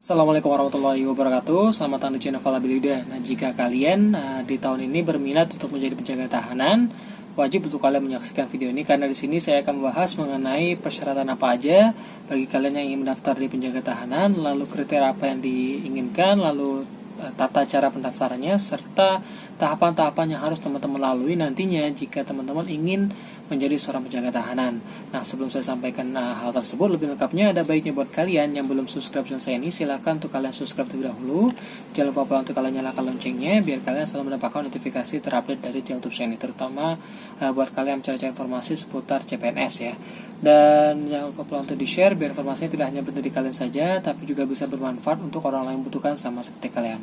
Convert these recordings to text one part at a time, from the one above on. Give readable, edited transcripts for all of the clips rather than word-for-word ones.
Assalamualaikum warahmatullahi wabarakatuh. Selamat datang di channel Falabilida. Nah, jika kalian di tahun ini berminat untuk menjadi penjaga tahanan, wajib untuk kalian menyaksikan video ini karena di sini saya akan membahas mengenai persyaratan apa aja bagi kalian yang ingin mendaftar di penjaga tahanan, lalu kriteria apa yang diinginkan, lalu tata cara pendaftarannya serta tahapan-tahapan yang harus teman-teman lalui nantinya jika teman-teman ingin menjadi seorang penjaga tahanan. Nah, sebelum saya sampaikan hal tersebut lebih lengkapnya, ada baiknya buat kalian yang belum subscribe channel saya ini, silahkan untuk kalian subscribe terlebih dahulu. Jangan lupa untuk kalian nyalakan loncengnya biar kalian selalu mendapatkan notifikasi terupdate dari channel YouTube saya ini, terutama buat kalian mencari informasi seputar CPNS ya. Dan jangan lupa untuk di-share biar informasinya tidak hanya berada di kalian saja, tapi juga bisa bermanfaat untuk orang lain yang membutuhkan sama seperti kalian.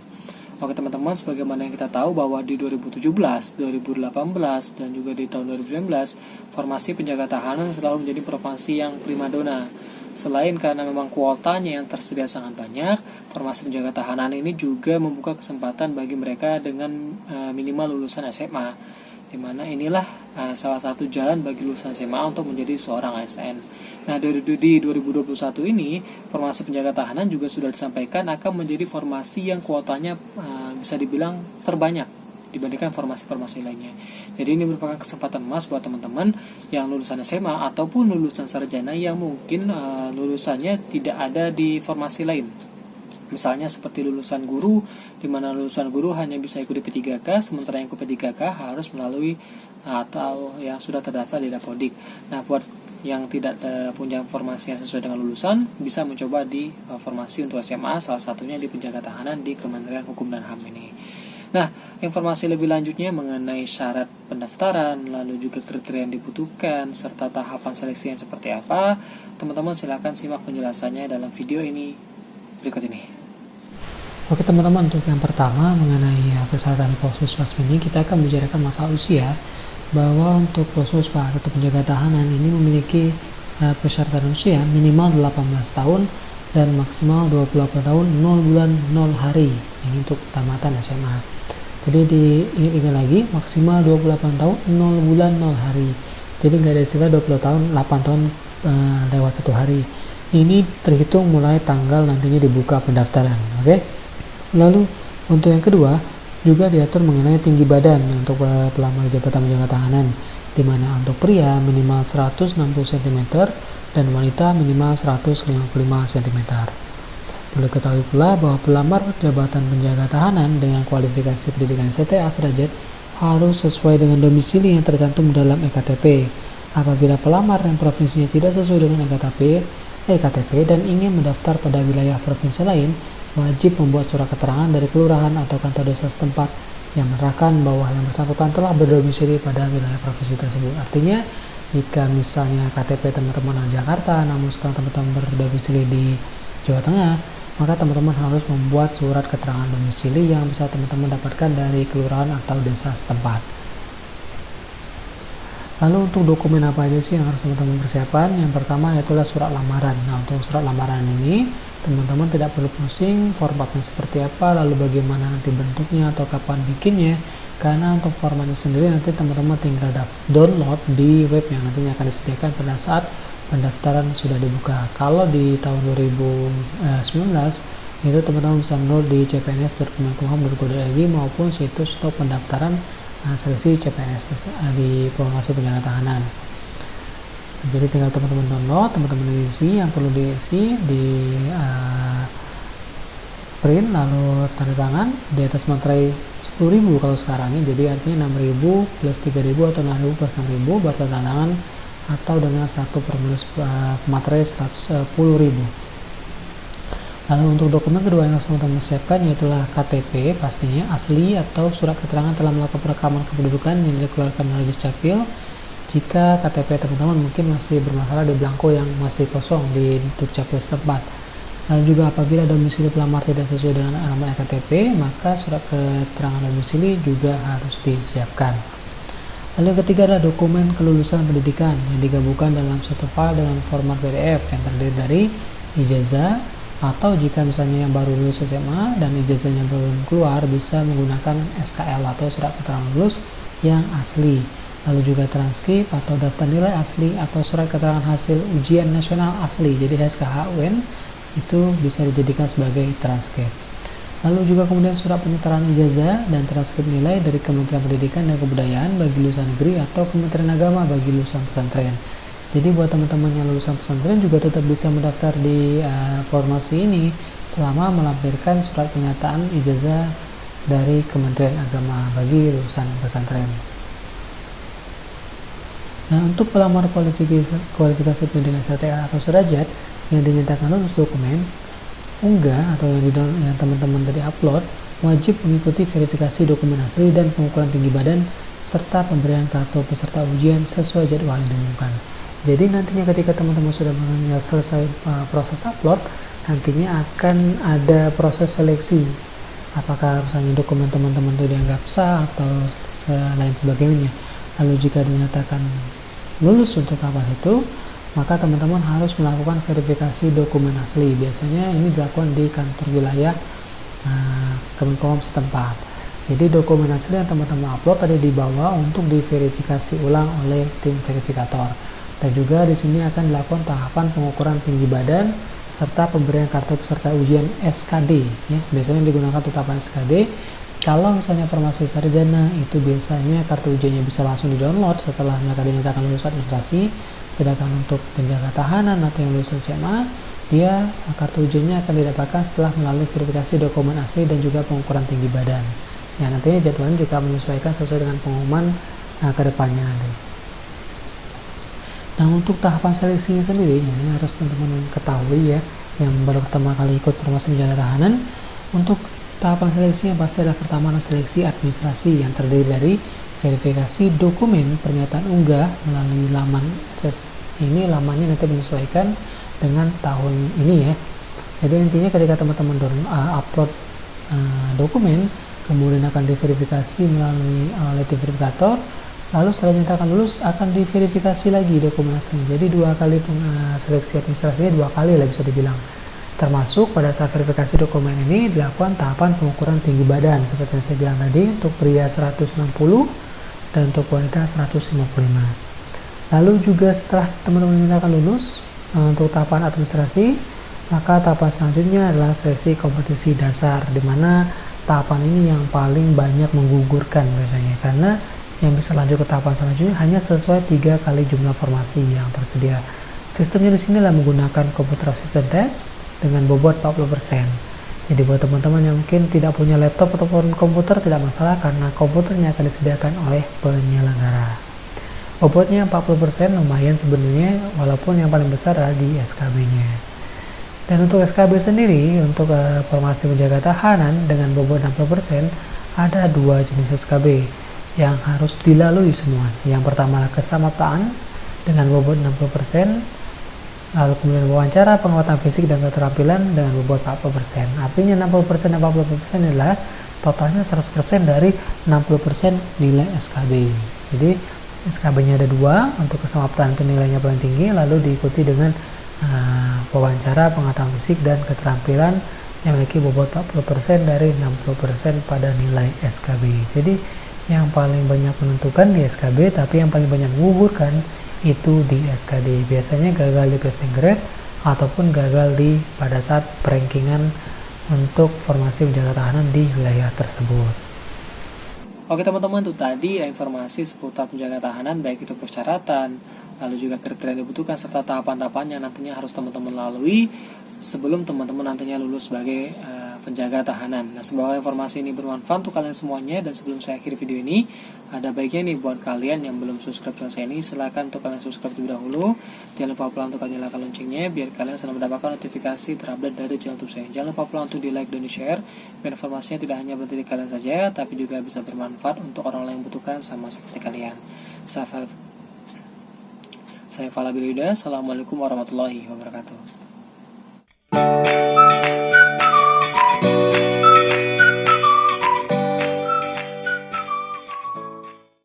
Oke teman-teman, sebagaimana yang kita tahu bahwa di 2017, 2018, dan juga di tahun 2019, formasi penjaga tahanan selalu menjadi profesi yang primadona. Selain karena memang kuotanya yang tersedia sangat banyak, formasi penjaga tahanan ini juga membuka kesempatan bagi mereka dengan minimal lulusan SMA. Dimana inilah salah satu jalan bagi lulusan SMA untuk menjadi seorang ASN. Nah, di 2021 ini, formasi penjaga tahanan juga sudah disampaikan akan menjadi formasi yang kuotanya bisa dibilang terbanyak dibandingkan formasi-formasi lainnya. Jadi ini merupakan kesempatan emas buat teman-teman yang lulusan SMA ataupun lulusan sarjana yang mungkin lulusannya tidak ada di formasi lain. Misalnya seperti lulusan guru, di mana lulusan guru hanya bisa ikut di P3K, sementara yang ikut P3K harus melalui atau yang sudah terdaftar di Dapodik. Nah, buat yang tidak punya formasi yang sesuai dengan lulusan, bisa mencoba di formasi untuk SMA, salah satunya di penjaga tahanan di Kementerian Hukum dan HAM ini. Nah, informasi lebih lanjutnya mengenai syarat pendaftaran, lalu juga kriteria yang dibutuhkan, serta tahapan seleksi yang seperti apa, teman-teman silakan simak penjelasannya dalam video ini berikut ini. Oke teman-teman, untuk yang pertama mengenai persyaratan Polsuspa ini, kita akan membicarakan masalah usia, bahwa untuk Polsuspa atau penjaga tahanan ini memiliki persyaratan usia minimal 18 tahun dan maksimal 28 tahun 0 bulan 0 hari. Ini untuk tamatan SMA. Jadi diingat lagi, maksimal 28 tahun 0 bulan 0 hari. Jadi nggak ada istilah 20 tahun 8 tahun lewat 1 hari. Ini terhitung mulai tanggal nantinya dibuka pendaftaran. Oke. Lalu untuk yang kedua juga diatur mengenai tinggi badan untuk pelamar jabatan penjaga tahanan, di mana untuk pria minimal 160 cm dan wanita minimal 155 cm. Perlu ketahui pula bahwa pelamar jabatan penjaga tahanan dengan kualifikasi pendidikan CTA sederajat harus sesuai dengan domisili yang tercantum dalam EKTP. Apabila pelamar yang provinsinya tidak sesuai dengan EKTP dan ingin mendaftar pada wilayah provinsi lain, wajib membuat surat keterangan dari kelurahan atau kantor desa setempat yang menerangkan bahwa yang bersangkutan telah berdomisili pada wilayah provinsi tersebut. Artinya, jika misalnya KTP teman-teman di Jakarta, namun sekarang teman-teman berdomisili di Jawa Tengah, maka teman-teman harus membuat surat keterangan domisili yang bisa teman-teman dapatkan dari kelurahan atau desa setempat. Lalu untuk dokumen apa aja sih yang harus teman-teman persiapkan? Yang pertama yaitu surat lamaran. Nah, untuk surat lamaran ini teman-teman tidak perlu pusing formatnya seperti apa, lalu bagaimana nanti bentuknya atau kapan bikinnya, karena untuk formatnya sendiri nanti teman-teman tinggal download di web yang nantinya akan disediakan pada saat pendaftaran sudah dibuka. Kalau di tahun 2019 itu teman-teman bisa download di cpns.kemenkumham.go.id maupun situs untuk pendaftaran seleksi CPNS di formasi penjaga tahanan. Jadi tinggal teman-teman download, teman-teman isi yang perlu diisi di print, lalu tanda tangan di atas materai 10.000 kalau sekarang ini, jadi artinya 6.000 plus 3.000 atau 6.000 plus 6.000 buat tanda tangan, atau dengan satu formulir materai 110.000. Lalu untuk dokumen kedua yang harus teman-teman siapkan yaitu KTP pastinya asli atau surat keterangan telah melakukan perekaman kependudukan yang dikeluarkan oleh Dukcapil. Jika KTP teman-teman mungkin masih bermasalah di belangko yang masih kosong di Dukcapil setempat. Lalu juga apabila domisili pelamar tidak sesuai dengan alamat KTP, maka surat keterangan domisili juga harus disiapkan. Lalu yang ketiga adalah dokumen kelulusan pendidikan yang digabungkan dalam satu file dengan format PDF yang terdiri dari ijazah, atau jika misalnya yang baru lulus SMA dan ijazahnya belum keluar, bisa menggunakan SKL atau surat keterangan lulus yang asli. Lalu juga transkrip atau daftar nilai asli atau surat keterangan hasil ujian nasional asli, jadi SKHUN itu bisa dijadikan sebagai transkrip. Lalu juga kemudian surat penyertaan ijazah dan transkrip nilai dari Kementerian Pendidikan dan Kebudayaan bagi lulusan negeri atau Kementerian Agama bagi lulusan pesantren. Jadi buat teman-teman yang lulusan pesantren juga tetap bisa mendaftar di formasi ini selama melampirkan surat pernyataan ijazah dari Kementerian Agama bagi lulusan pesantren. Nah, untuk pelamar kualifikasi pendidikan STTA atau sederajat yang dinyatakan lulus dokumen unggah atau yang teman-teman tadi upload, wajib mengikuti verifikasi dokumen asli dan pengukuran tinggi badan serta pemberian kartu peserta ujian sesuai jadwal yang diumumkan. Jadi nantinya ketika teman-teman sudah selesai proses upload, nantinya akan ada proses seleksi. Apakah misalnya dokumen teman-teman itu dianggap sah atau lain sebagainya. Lalu jika dinyatakan lulus untuk tahap itu, maka teman-teman harus melakukan verifikasi dokumen asli. Biasanya ini dilakukan di kantor wilayah Kemenkom setempat. Jadi dokumen asli yang teman-teman upload tadi dibawa untuk diverifikasi ulang oleh tim verifikator. Dan juga di sini akan dilakukan tahapan pengukuran tinggi badan serta pemberian kartu peserta ujian SKD. Ya, biasanya digunakan untuk tahapan SKD. Kalau misalnya formasi sarjana itu biasanya kartu ujiannya bisa langsung di-download setelah mereka dinyatakan lulus administrasi, sedangkan untuk penjaga tahanan atau yang lulus SMA, dia kartu ujiannya akan didapatkan setelah melalui verifikasi dokumen asli dan juga pengukuran tinggi badan. Ya, nantinya jadwalnya juga menyesuaikan sesuai dengan pengumuman ke depannya nanti. Nah, untuk tahapan seleksinya sendiri, ini harus teman-teman ketahui ya, yang baru pertama kali ikut formasi penjaga tahanan. Untuk tahapan seleksi yang pasti adalah pertama seleksi administrasi yang terdiri dari verifikasi dokumen pernyataan unggah melalui laman SS. Ini lamannya nanti menyesuaikan dengan tahun ini ya. Jadi intinya ketika teman-teman upload dokumen, kemudian akan diverifikasi melalui oleh tim verifikator, lalu setelah dinyatakan lulus akan diverifikasi lagi dokumen aslinya. Jadi dua kali seleksi administrasinya, dua kali lah bisa dibilang. Termasuk pada saat verifikasi dokumen ini dilakukan tahapan pengukuran tinggi badan seperti yang saya bilang tadi, untuk pria 160 dan untuk wanita 155. Lalu juga setelah teman-teman dinyatakan lulus untuk tahapan administrasi, maka tahapan selanjutnya adalah seleksi kompetisi dasar, di mana tahapan ini yang paling banyak menggugurkan biasanya, karena yang bisa lanjut ke tahapan selanjutnya hanya sesuai 3 kali jumlah formasi yang tersedia. Sistemnya di sini adalah menggunakan computer assisted test dengan bobot 40%. Jadi buat teman-teman yang mungkin tidak punya laptop ataupun komputer, tidak masalah karena komputernya akan disediakan oleh penyelenggara. Bobotnya 40% lumayan sebenarnya, walaupun yang paling besar adalah di SKB-nya. Dan untuk SKB sendiri, untuk formasi penjaga tahanan dengan bobot 60%, ada 2 jenis SKB yang harus dilalui semua. Yang pertama adalah kesamaptaan dengan bobot 60%, lalu kemudian wawancara, penguatan fisik dan keterampilan dengan bobot 40%. Artinya 60% dan 40% adalah totalnya 100% dari 60% nilai SKB. Jadi SKB-nya ada 2, untuk kesamaptaan itu nilainya paling tinggi, lalu diikuti dengan wawancara, penguatan fisik dan keterampilan yang memiliki bobot 40% dari 60% pada nilai SKB. Jadi yang paling banyak menentukan di SKB, tapi yang paling banyak menggugurkan itu di SKD. Biasanya gagal di passing grade ataupun gagal pada saat perankingan untuk formasi penjaga tahanan di wilayah tersebut. Oke teman-teman, itu tadi informasi seputar penjaga tahanan, baik itu persyaratan, lalu juga kriteria yang dibutuhkan serta tahapan-tahapan yang nantinya harus teman-teman lalui sebelum teman-teman nantinya lulus sebagai penjaga tahanan. Nah, semoga informasi ini bermanfaat untuk kalian semuanya, dan sebelum saya akhiri video ini, ada baiknya nih buat kalian yang belum subscribe channel saya ini, silahkan untuk kalian subscribe terlebih dahulu. Jangan lupa pula untuk kalian nyalakan loncengnya biar kalian selalu mendapatkan notifikasi terupdate dari channel YouTube saya. Jangan lupa pula untuk di like dan di share biar informasinya tidak hanya berhenti di kalian saja, tapi juga bisa bermanfaat untuk orang lain yang membutuhkan sama seperti kalian. Saya Fala Bilhuda. Assalamualaikum warahmatullahi wabarakatuh.